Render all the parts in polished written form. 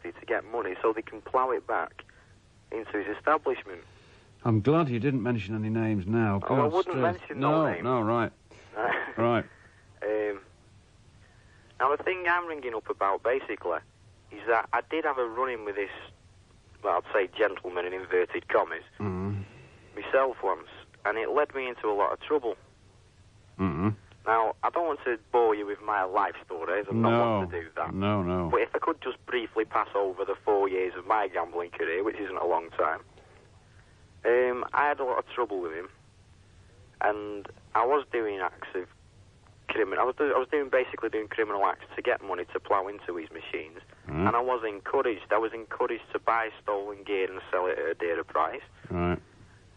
authority to get money so they can plough it back into his establishment. I'm glad you didn't mention any names now. Oh, I wouldn't mention no names. No, right. Right. Now, the thing I'm ringing up about, basically, is that I did have a run-in with this, well, I'd say gentleman in inverted commas, myself once, and it led me into a lot of trouble. Now, I don't want to bore you with my life stories. I'm not one to do that. No. But if I could just briefly pass over the 4 years of my gambling career, which isn't a long time, I had a lot of trouble with him, and I was doing acts of criminal. I was basically doing criminal acts to get money to plough into his machines, and I was encouraged. I was encouraged to buy stolen gear and sell it at a dearer price. Right. And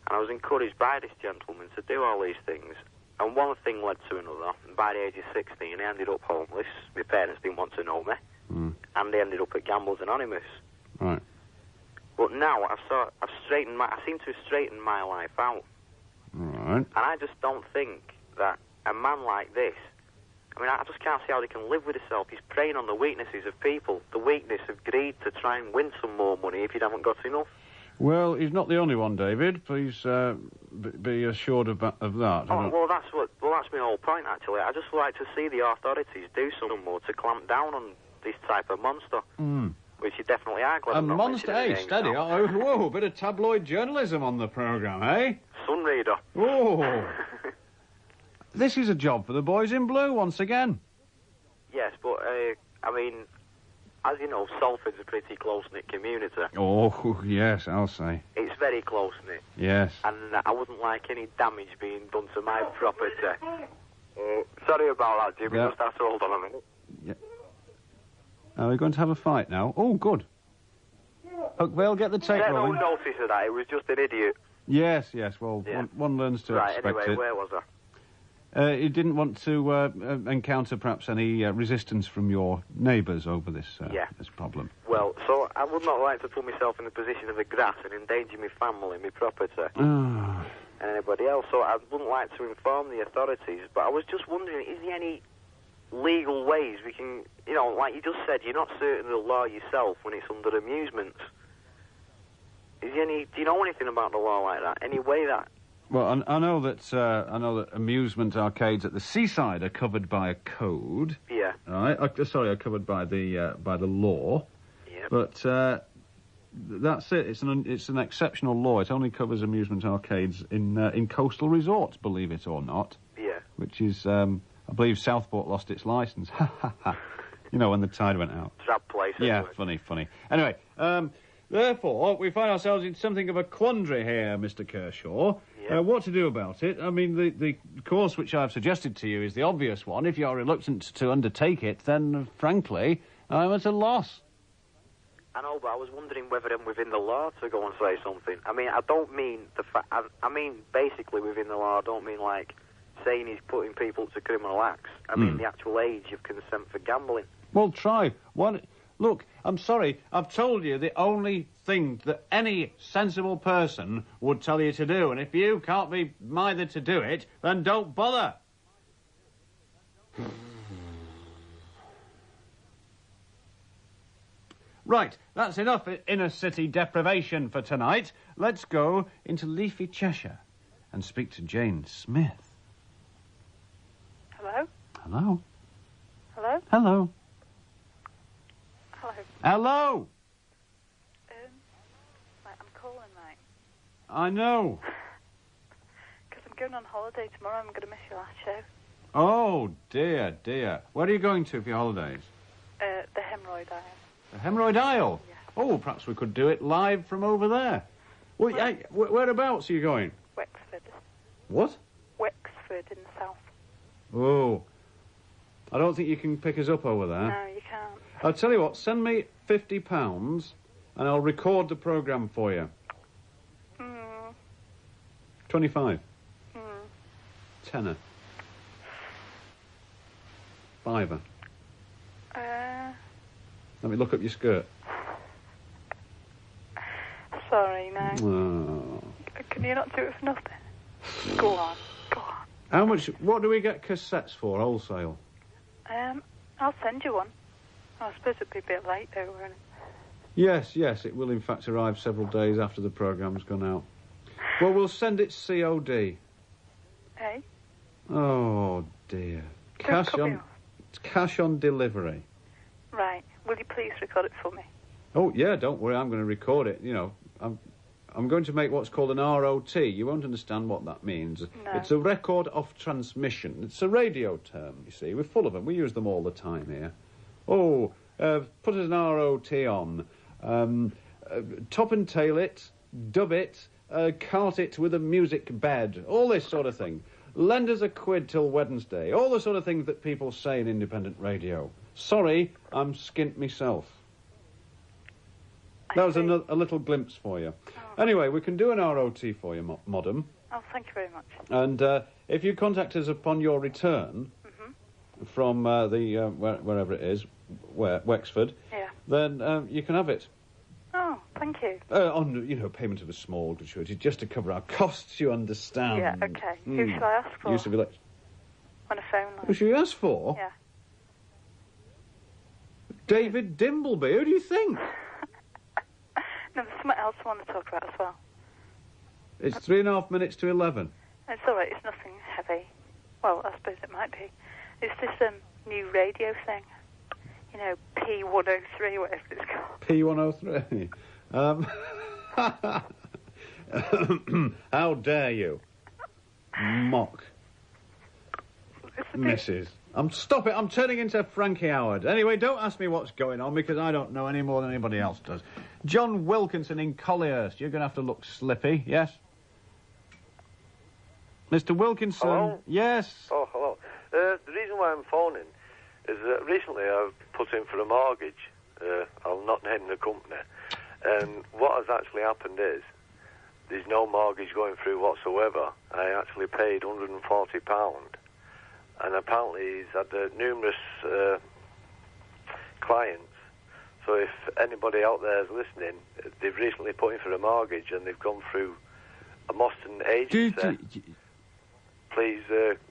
I was encouraged by this gentleman to do all these things. And one thing led to another. And by the age of 16, I ended up homeless. My parents didn't want to know me. And they ended up at Gamblers Anonymous. Right. But now I seem to have straightened my life out. Right. And I just don't think that a man like this, I mean, I just can't see how he can live with himself. He's preying on the weaknesses of people, the weakness of greed to try and win some more money if you haven't got enough. Well, he's not the only one, David. Please be assured of that. Well, that's my whole point, actually. I just like to see the authorities do some more to clamp down on this type of monster, which you definitely are. A monster, steady. Oh, whoa, a bit of tabloid journalism on the programme, eh? Sunreader. Oh. This is a job for the boys in blue once again. Yes, but, I mean, as you know, Salford's a pretty close-knit community. Oh, yes, I'll say. It's very close-knit. Yes. And I wouldn't like any damage being done to my property. Sorry about that, Jim. You just have to hold on a minute. Yeah. Are we going to have a fight now? Oh, good. Huckvale, get the tape rolling. No notice of that. It was just an idiot. Yes. Well, one learns to expect anyway, it. Where was I? You didn't want to encounter perhaps any resistance from your neighbours over this problem. Well, so I would not like to put myself in the position of the grass and endanger my family, my property, and anybody else. So I wouldn't like to inform the authorities. But I was just wondering, is there any legal ways we can, like you just said, you're not certain of the law yourself when it's under amusements. Is there any? Do you know anything about the law like that? Any way that? Well, I know that amusement arcades at the seaside are covered by a code. Yeah. Right. Are covered by the law. Yeah. But that's it. It's an exceptional law. It only covers amusement arcades in coastal resorts, believe it or not. Yeah. Which is, I believe, Southport lost its licence. When the tide went out. Trap place. Yeah. Funny. Anyway. Therefore, we find ourselves in something of a quandary here, Mr. Kershaw. Yeah. What to do about it? I mean, the course which I've suggested to you is the obvious one. If you're reluctant to undertake it, then, frankly, I'm at a loss. I know, but I was wondering whether I'm within the law to go and say something. I mean, I don't mean I mean, basically within the law, I don't mean, like, saying he's putting people to criminal acts. I mean the actual age of consent for gambling. Well, try. Look, I'm sorry, I've told you the only thing that any sensible person would tell you to do, and if you can't be mithered to do it, then don't bother. Right, that's enough inner-city deprivation for tonight. Let's go into leafy Cheshire and speak to Jane Smith. Hello? Hello? Hello? Hello? Hello. Hello? I'm calling, mate. I know. Because I'm going on holiday tomorrow. I'm going to miss your last show. Oh, dear. Where are you going to for your holidays? The Hemorrhoid Isle. The Hemorrhoid Isle? Yeah. Oh, perhaps we could do it live from over there. Well, whereabouts are you going? Wexford. What? Wexford in the south. Oh. I don't think you can pick us up over there. No, you can't. I'll tell you what, send me £50 and I'll record the programme for you. 25. Tenner. Fiver. Let me look up your skirt. Sorry, no. Oh. Can you not do it for nothing? Go on. How much, what do we get cassettes for, wholesale? I'll send you one. I suppose it'd be a bit late, though, wouldn't it? Yes, it will in fact arrive several days after the programme's gone out. Well, we'll send it COD. Hey? Oh, dear. Cash on delivery. Right. Will you please record it for me? Oh, yeah, don't worry, I'm going to record it. You know, I'm going to make what's called an ROT. You won't understand what that means. No. It's a record of transmission. It's a radio term, you see. We're full of them. We use them all the time here. Oh, put an ROT on. Top and tail it, dub it, cart it with a music bed. All this sort of thing. Lend us a quid till Wednesday. All the sort of things that people say in independent radio. Sorry, I'm skint myself. That was a little glimpse for you. Oh. Anyway, we can do an ROT for you, Madam. Oh, thank you very much. And if you contact us upon your return from wherever it is, Wexford, then you can have it. Oh, thank you. On, payment of a small gratuity, just to cover our costs, you understand. Yeah, okay. Who shall I ask for? Used to be like... On a phone line. Who should you ask for? Yeah. David Dimbleby, who do you think? No, there's something else I want to talk about as well. It's 3.5 minutes to 11. It's all right, it's nothing heavy. Well, I suppose it might be. It's this new radio thing. You know, P103, whatever it's called. P103. How dare you mock Mrs. Stop it, I'm turning into Frankie Howard. Anyway, don't ask me what's going on, because I don't know any more than anybody else does. John Wilkinson in Collyhurst, you're going to have to look slippy, yes? Mr. Wilkinson? Hello? Yes? Oh, hello. The reason why I'm phoning is that recently I've put in for a mortgage. I'll not name the company. And what has actually happened is there's no mortgage going through whatsoever. I actually paid £140. And apparently he's had numerous clients. So if anybody out there is listening, they've recently put in for a mortgage and they've gone through a Moston agency. Please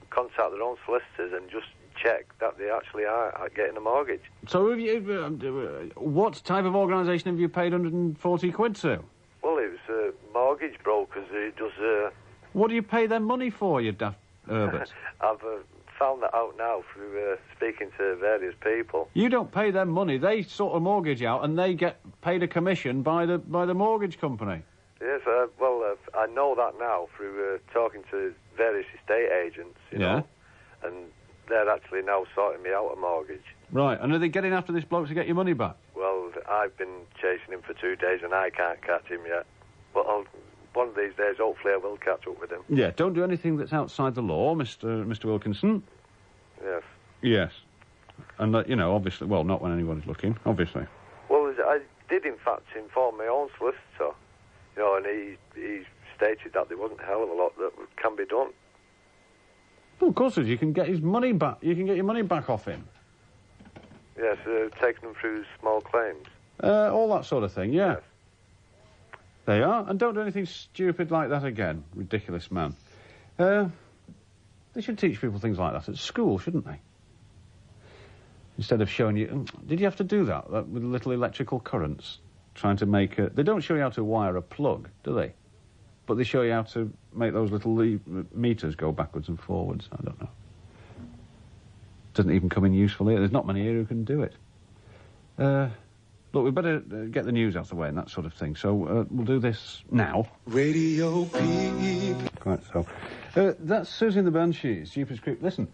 contact their own solicitors and just check that they actually are getting a mortgage. So have you, what type of organisation have you paid 140 quid to? Well, it was mortgage brokers who does... What do you pay them money for, you daft Herbert? I've found that out now through speaking to various people. You don't pay them money. They sort a mortgage out and they get paid a commission by the mortgage company. Yes, I know that now through talking to various estate agents, you know, and they're actually now sorting me out a mortgage. Right, and are they getting after this bloke to get your money back? Well, I've been chasing him for 2 days and I can't catch him yet. But one of these days, hopefully I will catch up with him. Yeah, don't do anything that's outside the law, Mr. Wilkinson. Yes. Yes. And, obviously, well, not when anybody's looking, obviously. Well, I did, in fact, inform my own solicitor, and he stated that there wasn't a hell of a lot that can be done. Well, of course, you can get his money back. You can get your money back off him. Yes, taking them through small claims. All that sort of thing, yeah. Yes. They are, and don't do anything stupid like that again. Ridiculous man. They should teach people things like that at school, shouldn't they? Instead of showing you... Did you have to do that with little electrical currents? Trying to make a... They don't show you how to wire a plug, do they? But they show you how to make those little meters go backwards and forwards. I don't know. Doesn't even come in useful here. There's not many here who can do it. Look, we better get the news out of the way and that sort of thing. So we'll do this now. Radio people. Quite so. That's Susie and the Banshees, Jeepers Creep. Listen,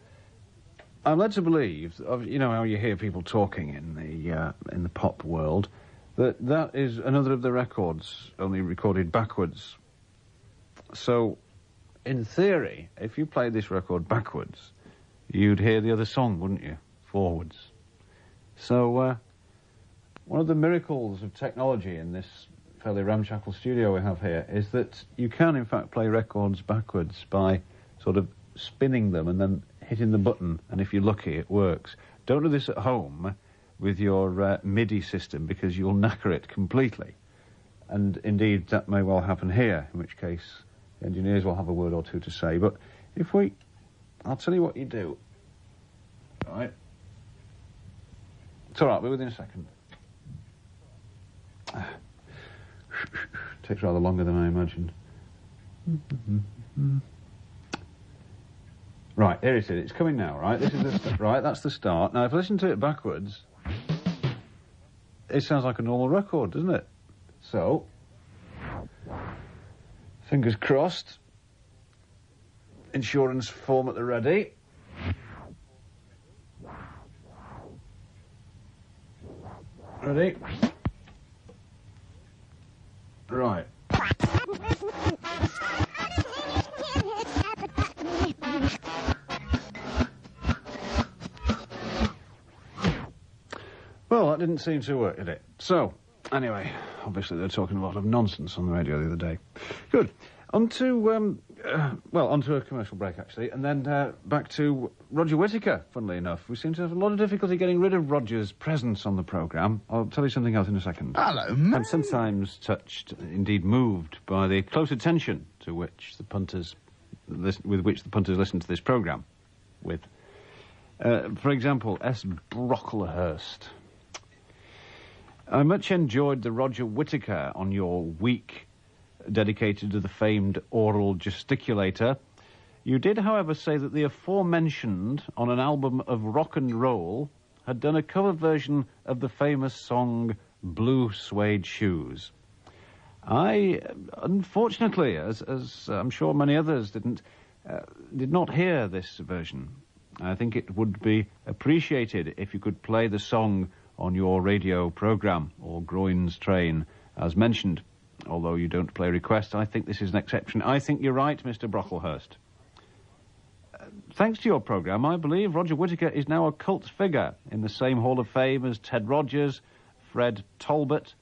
I'm led to believe, how you hear people talking in the pop world, that is another of the records, only recorded backwards. So, in theory, if you played this record backwards, you'd hear the other song, wouldn't you? Forwards. So, one of the miracles of technology in this fairly ramshackle studio we have here is that you can, in fact, play records backwards by sort of spinning them and then hitting the button, and if you're lucky, it works. Don't do this at home with your MIDI system, because you'll knacker it completely. And indeed, that may well happen here, in which case the engineers will have a word or two to say. But if I'll tell you what you do. All right? It's all right, we're within a second. Takes rather longer than I imagined. Right, here it is. It's coming now, right? This is the right, that's the start. Now, if I listen to it backwards, it sounds like a normal record, doesn't it? So, fingers crossed. Insurance form at the ready. Ready? Right. Well, that didn't seem to work, did it? So, anyway, obviously they're talking a lot of nonsense on the radio the other day. Good. Onto a commercial break, actually, and then back to Roger Whittaker, funnily enough. We seem to have a lot of difficulty getting rid of Roger's presence on the programme. I'll tell you something else in a second. Hello, mate. I'm sometimes touched, indeed moved, by the close attention to which the punters listen to this programme. With, for example, S. Brocklehurst. I much enjoyed the Roger Whittaker on your week dedicated to the famed oral gesticulator. You did, however, say that the aforementioned, on an album of rock and roll, had done a cover version of the famous song Blue Suede Shoes. I, unfortunately, as I'm sure many others did not hear this version. I think it would be appreciated if you could play the song on your radio programme, or Groins Train, as mentioned. Although you don't play requests, I think this is an exception. I think you're right, Mr. Brocklehurst. Thanks to your programme, I believe Roger Whittaker is now a cult figure in the same Hall of Fame as Ted Rogers, Fred Talbot,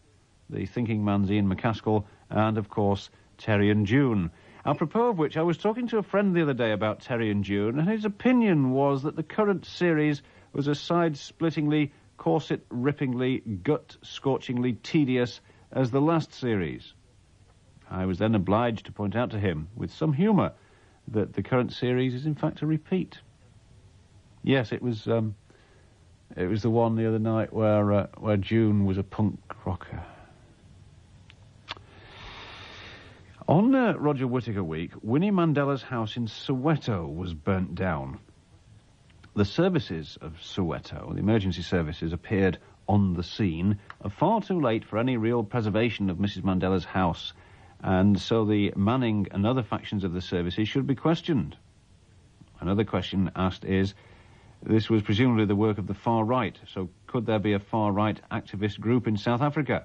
the thinking man's Ian McCaskill, and, of course, Terry and June. Apropos of which, I was talking to a friend the other day about Terry and June, and his opinion was that the current series was as side-splittingly, corset-rippingly, gut-scorchingly tedious as the last series. I was then obliged to point out to him, with some humour, that the current series is in fact a repeat. Yes, it was the one the other night where June was a punk rocker. On Roger Whittaker Week, Winnie Mandela's house in Soweto was burnt down. The services of Soweto, the emergency services, appeared on the scene, far too late for any real preservation of Mrs. Mandela's house, and so the Manning and other factions of the services should be questioned. Another question asked is, this was presumably the work of the far right, so could there be a far right activist group in South Africa?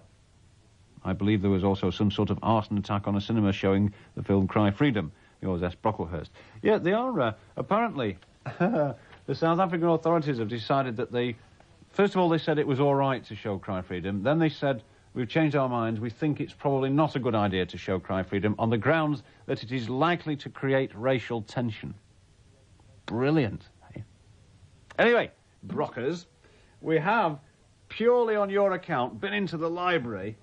I believe there was also some sort of arson attack on a cinema showing the film Cry Freedom. Yours, S. Brocklehurst. Yeah, they are, apparently, the South African authorities have decided that first of all, they said it was all right to show Cry Freedom. Then they said, we've changed our minds. We think it's probably not a good idea to show Cry Freedom on the grounds that it is likely to create racial tension. Brilliant. Eh? Anyway, Brockers, we have, purely on your account, been into the library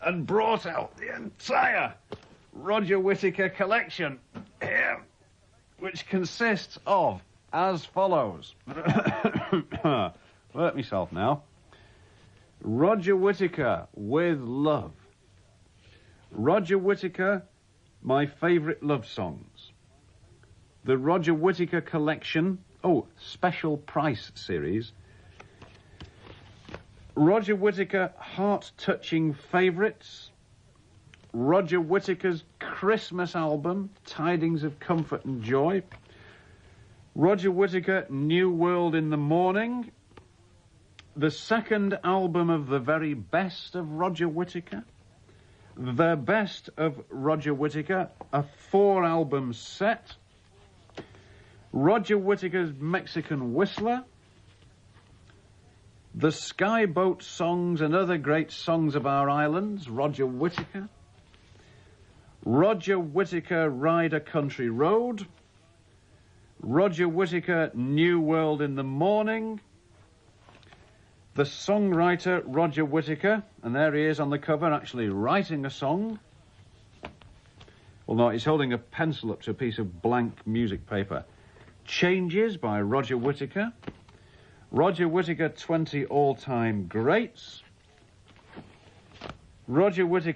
and brought out the entire Roger Whittaker collection here, which consists of as follows. Hurt myself now. Roger Whittaker, With Love. Roger Whittaker, My Favourite Love Songs. The Roger Whittaker Collection, Special Price Series. Roger Whittaker Heart-Touching Favourites. Roger Whittaker's Christmas album, Tidings of Comfort and Joy. Roger Whittaker, New World in the Morning. The second album of the very best of Roger Whittaker. The best of Roger Whittaker, a 4-album set. Roger Whittaker's Mexican Whistler. The Skyboat Songs and Other Great Songs of Our Islands, Roger Whittaker. Roger Whittaker, Ride a Country Road. Roger Whittaker, New World in the Morning. The songwriter, Roger Whittaker, and there he is on the cover, actually writing a song. Well, no, he's holding a pencil up to a piece of blank music paper. Changes by Roger Whittaker. Roger Whittaker, 20 All-Time Greats. Roger Whittaker